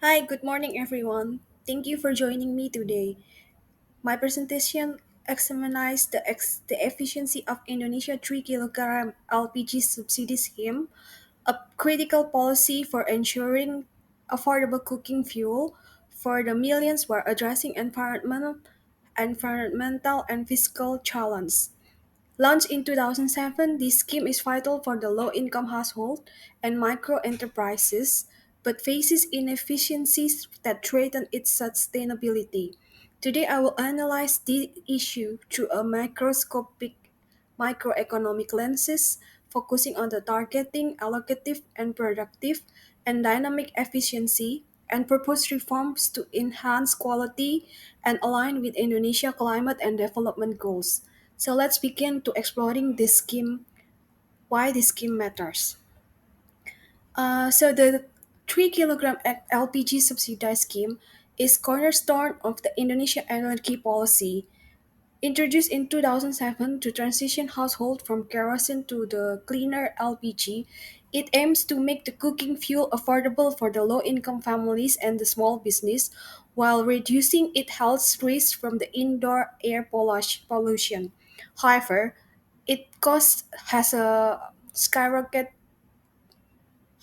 Hi, good morning, everyone. Thank you for joining me today. My presentation examines the efficiency of Indonesia 3 kilogram LPG subsidy scheme, a critical policy for ensuring affordable cooking fuel for the millions while addressing environmental and fiscal challenges. Launched in 2007, this scheme is vital for the low-income household and micro-enterprises, but faces inefficiencies that threaten its sustainability. Today, I will analyze the issue through a microscopic microeconomic lenses, focusing on the targeting, allocative, and productive, and dynamic efficiency, and propose reforms to enhance quality and align with Indonesia climate and development goals. So let's begin to exploring this scheme, why this scheme matters. So the 3 kilogram LPG subsidy scheme is cornerstone of the Indonesia energy policy. Introduced in 2007 to transition households from kerosene to the cleaner LPG, it aims to make the cooking fuel affordable for the low-income families and the small business while reducing its health risks from the indoor air pollution. However, it cost has a skyrocket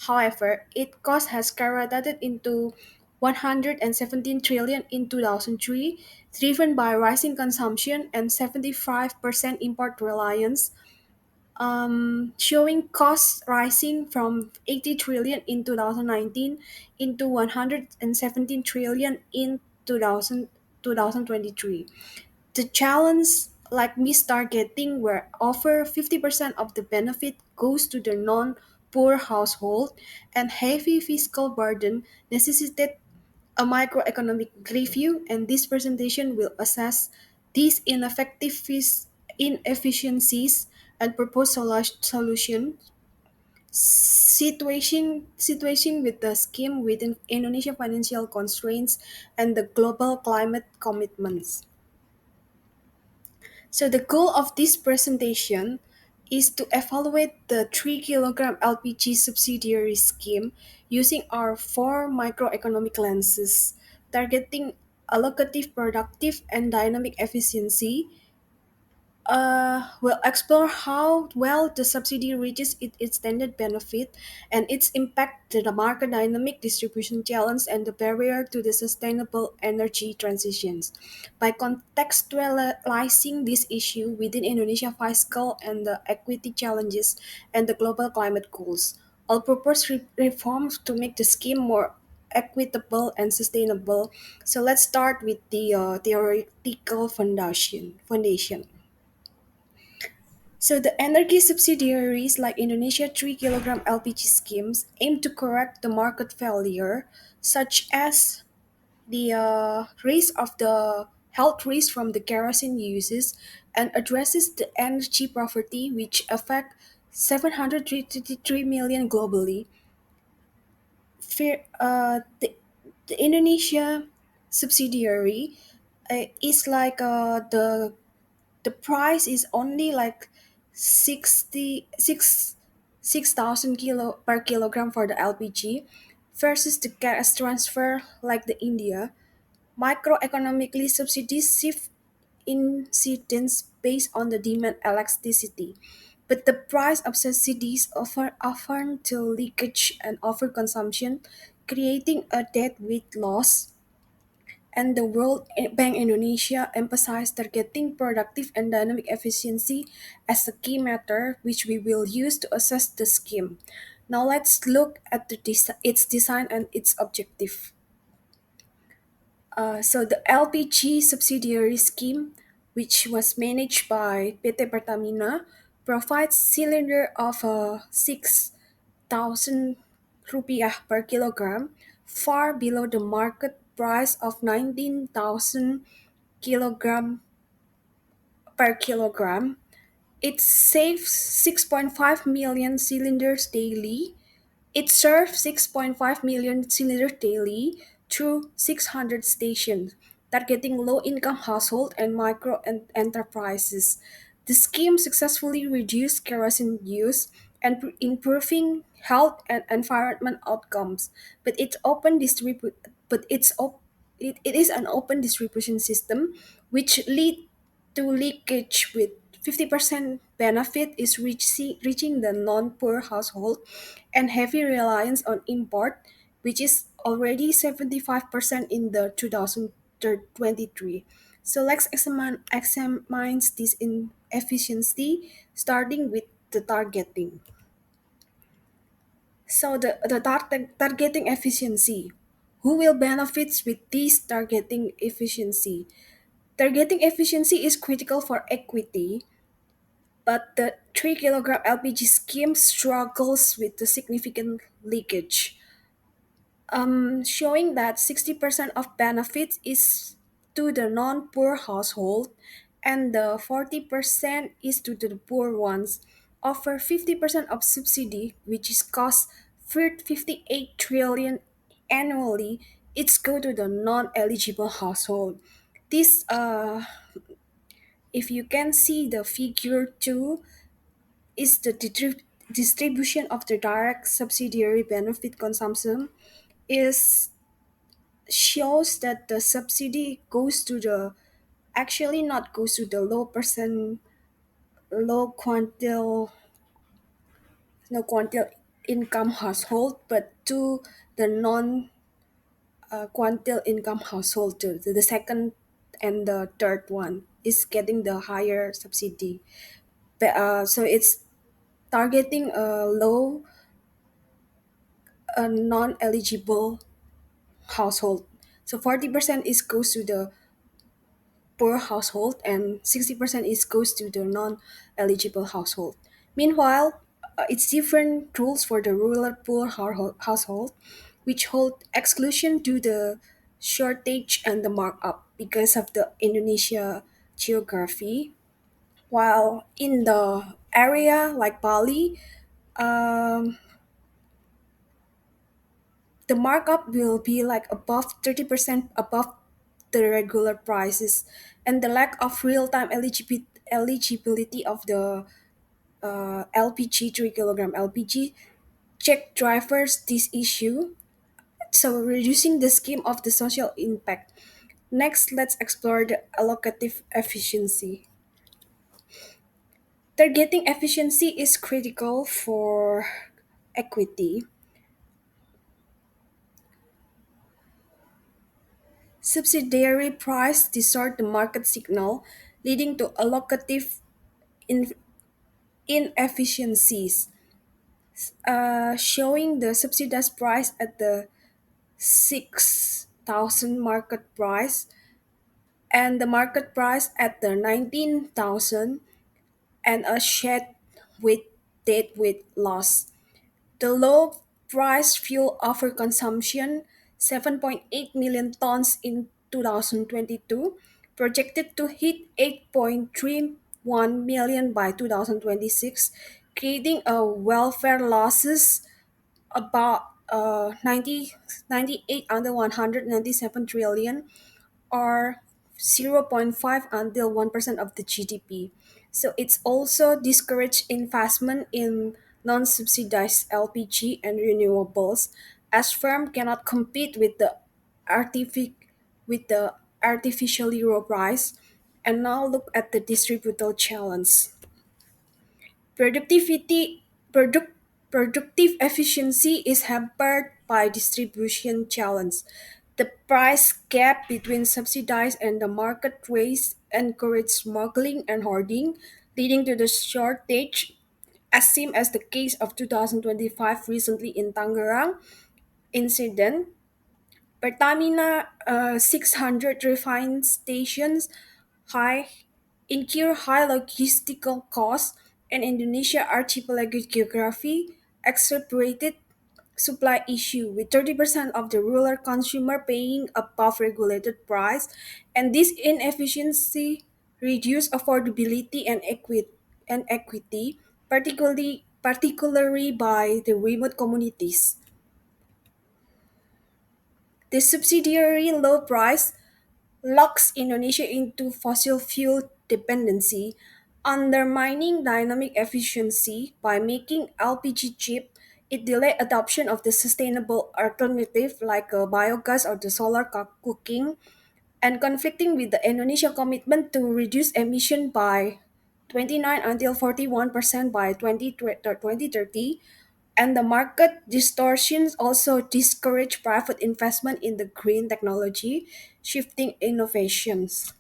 However, its cost has skyrocketed into 117 trillion in 2003, driven by rising consumption and 75% import reliance, showing costs rising from 80 trillion in 2019 into 117 trillion in 2023. The challenge, like mistargeting, where over 50% of the benefit goes to the non-poor household, and heavy fiscal burden necessitated a microeconomic review, and this presentation will assess these inefficiencies and propose solutions. Situation with the scheme within Indonesia financial constraints and the global climate commitments. So the goal of this presentation is to evaluate the 3 kilogram LPG subsidiary scheme using our four microeconomic lenses, targeting allocative, productive, and dynamic efficiency. We'll explore how well the subsidy reaches its intended benefit and its impact to the market dynamic distribution challenge and the barrier to the sustainable energy transitions. By contextualizing this issue within Indonesia fiscal and the equity challenges and the global climate goals, I'll propose reforms to make the scheme more equitable and sustainable. So let's start with the theoretical foundation. So the energy subsidiaries like Indonesia 3 kilogram LPG schemes aim to correct the market failure, such as the risk of the health risk from the kerosene uses, and addresses the energy poverty which affect 733 million globally. The Indonesia subsidiary is like the price is only like 6,000 kilo per kilogram for the LPG versus the gas transfer like the India. Microeconomically, subsidies shift incidence based on the demand elasticity. But the price of subsidies often to leakage and overconsumption, creating a deadweight loss, and the World Bank Indonesia emphasized targeting productive and dynamic efficiency as a key matter which we will use to assess the scheme. Now let's look at its design and its objective. So the LPG subsidiary scheme, which was managed by PT Pertamina, provides cylinder of 6,000 rupiah per kilogram, far below the market price of 19,000 kilogram per kilogram. It saves 6.5 million cylinders daily. It serves 6.5 million cylinders daily through 600 stations, targeting low-income households and micro enterprises. The scheme successfully reduced kerosene use, and improving health and environment outcomes. But it's open distribute, but it is an open distribution system, which lead to leakage with 50% benefit is reaching the non-poor household, and heavy reliance on import, which is already 75% in the 2023. So let's examine this in efficiency, starting with the targeting. So targeting efficiency. Who will benefits with this targeting efficiency? Targeting efficiency is critical for equity, but the 3 kilogram LPG scheme struggles with the significant leakage, showing that 60% of benefits is to the non-poor household and the 40% is to the poor ones. Offer 50% of subsidy, which is cost 58 trillion annually, it's go to the non-eligible household. This if you can see the figure 2 is the distribution of the direct subsidiary benefit consumption is shows that the subsidy goes to the actually not goes to the low quantile no quantile income household, but to the non quantile income household too. The second and the third one is getting the higher subsidy, so it's targeting a low a non-eligible household. So 40% is goes to the poor household and 60% is goes to the non-eligible household. Meanwhile, it's different rules for the rural poor household, which hold exclusion to the shortage and the markup because of the Indonesia geography. While in the area like Bali, um, the markup will be like above 30% above the regular prices, and the lack of real-time eligibility of the LPG 3 kilogram LPG check drivers this issue, so reducing the scheme of the social impact. Next, let's explore the allocative efficiency. Targeting efficiency is critical for equity. Subsidiary price distort the market signal, leading to allocative in- inefficiencies, showing the subsidized price at the 6,000 market price and the market price at the 19,000, and a shed with dead with loss. The low price fuel overconsumption, 7.8 million tons in 2022, projected to hit 8.31 million by 2026, creating a welfare losses about 98 under 197 trillion, or 0.5 until 1% of the GDP. So it's also discouraged investment in non-subsidized LPG and renewables, as firm cannot compete with the artific with the artificially low price. And now look at the distributor challenge. Productivity product Productive efficiency is hampered by distribution challenge. The price gap between subsidized and the market rates encourage smuggling and hoarding, leading to the shortage, as seen as the case of 2025 recently in Tangerang incident. Pertamina 600 refined stations high incur high logistical costs, and Indonesia archipelago geography exacerbated supply issue with 30% of the rural consumer paying above regulated price, and this inefficiency reduce affordability and equity, particularly by the remote communities. The subsidiary low price locks Indonesia into fossil fuel dependency, Undermining dynamic efficiency by making LPG cheap, it delayed adoption of the sustainable alternative like biogas or the solar cooking, and conflicting with the Indonesia commitment to reduce emission by 29 until 41% by 2030. And the market distortions also discourage private investment in the green technology, shifting innovations.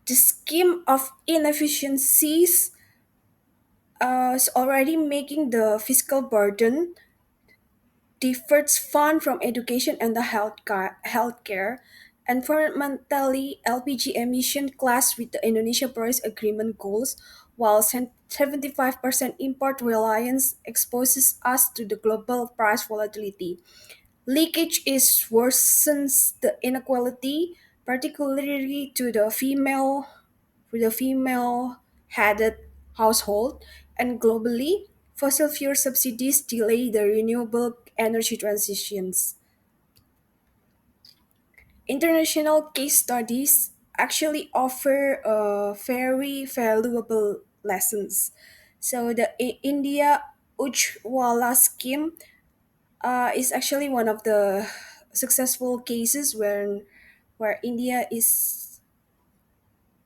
The scheme of inefficiencies is already making the fiscal burden diverts fund from education and the healthcare. Environmentally, LPG emission clash with the Indonesia Paris Agreement goals, while 75% import reliance exposes us to the global price volatility. Leakage is worsens the inequality, particularly to the female headed household, and globally, fossil fuel subsidies delay the renewable energy transitions. International case studies actually offer very valuable lessons. So the India Ujwala scheme is actually one of the successful cases where India is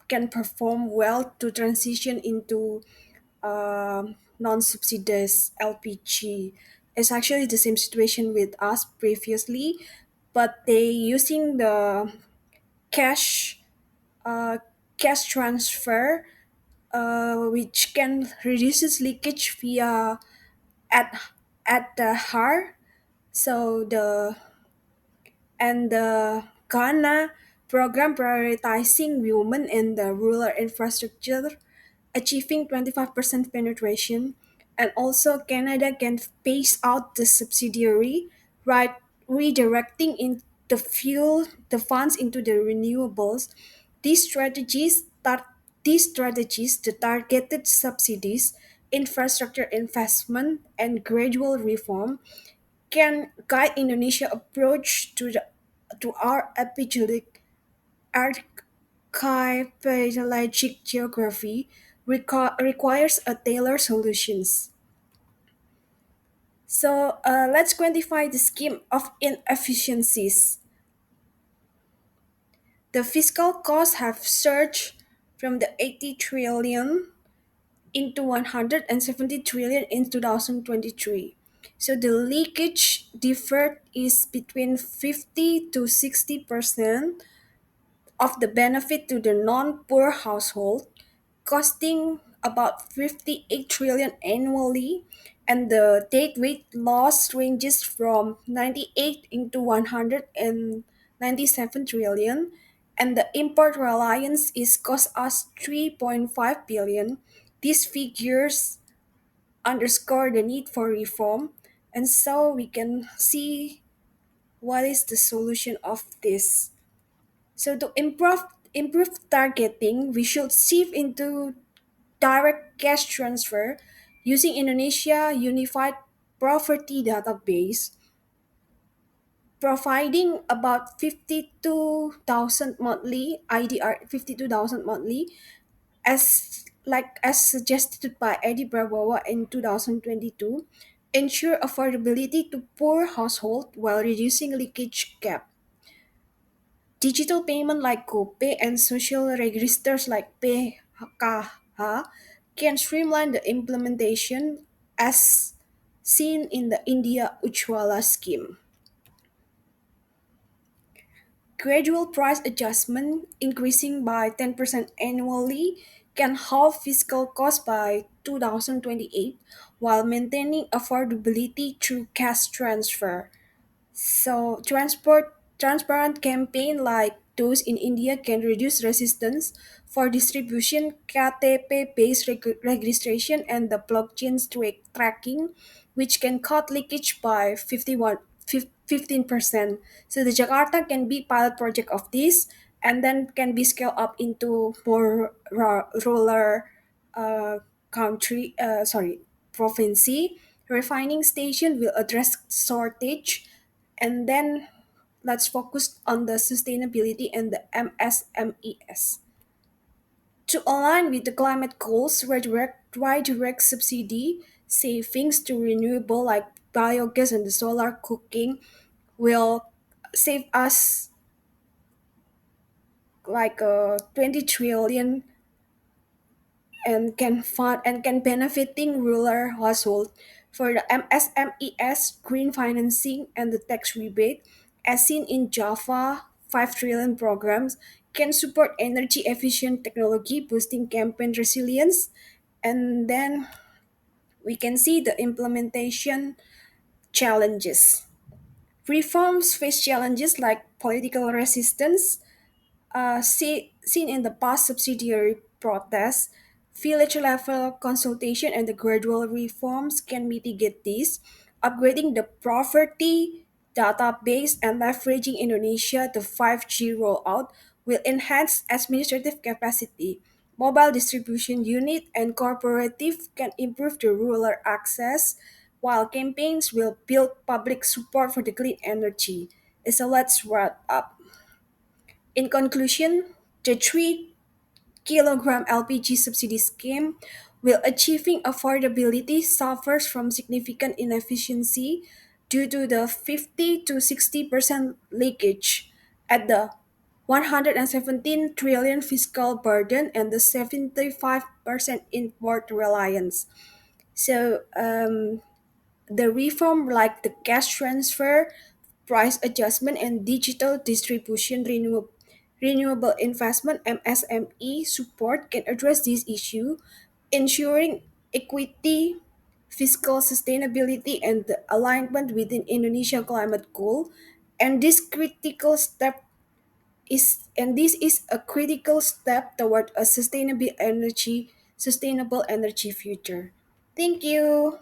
can perform well to transition into non-subsidized LPG. It's actually the same situation with us previously, but they using the cash uh, cash transfer, which can reduces leakage via at at the heart. So the Ghana program prioritizing women in the rural infrastructure, achieving 25% penetration, and also Canada can phase out the subsidiary, right, redirecting in the funds into the renewables. These strategies that these strategies, the targeted subsidies, infrastructure investment, and gradual reform can guide Indonesia approach to our archipelagic geography requires a tailored solutions. So let's quantify the scheme of inefficiencies. The fiscal costs have surged from the 80 trillion into 170 trillion in 2023. So the leakage deferred is between 50 to 60% of the benefit to the non-poor household, costing about 58 trillion annually, and the date weight loss ranges from 98 into 197 trillion, and the import reliance is cost us 3.5 billion. These figures underscore the need for reform, and so we can see what is the solution of this. So to improve targeting, we should shift into direct cash transfer using Indonesia Unified Poverty Database, providing about 52,000 monthly IDR 52,000 monthly as suggested by Eddie Brabawa in 2022, ensure affordability to poor household while reducing leakage gap. Digital payment like GoPay and social registers like PKH can streamline the implementation as seen in the India Ujwala scheme. Gradual price adjustment increasing by 10% annually can halve fiscal costs by 2028 while maintaining affordability through cash transfer. So, transparent campaign like those in India can reduce resistance for distribution, KTP-based registration, and the blockchain tracking, which can cut leakage by 15%. So the Jakarta can be pilot project of this, and then can be scaled up into more rural uh, province. Refining station will address shortage, and then let's focus on the sustainability and the MSMES. To align with the climate goals, why direct subsidy savings to renewable like biogas and the solar cooking will save us like 20 trillion and can benefiting rural household for the MSMES green financing and the tax rebate as seen in Java 5 trillion programs can support energy efficient technology boosting campaign resilience. And then we can see the implementation challenges. Reforms face challenges like political resistance, seen in the past subsidiary protests, village level consultation, and the gradual reforms can mitigate this. Upgrading the poverty database and leveraging Indonesia the 5G rollout will enhance administrative capacity. Mobile distribution unit and cooperative can improve the rural access, while campaigns will build public support for the clean energy. So let's wrap up. In conclusion, the 3 kilogram LPG subsidy scheme, while achieving affordability, suffers from significant inefficiency due to the 50 to 60% leakage at the 117 trillion fiscal burden and the 75% import reliance. So, the reform like the cash transfer, price adjustment, and digital distribution renewable investment MSME support can address this issue, ensuring equity, fiscal sustainability, and the alignment within Indonesia climate goal. And this is a critical step toward a sustainable energy future. Thank you.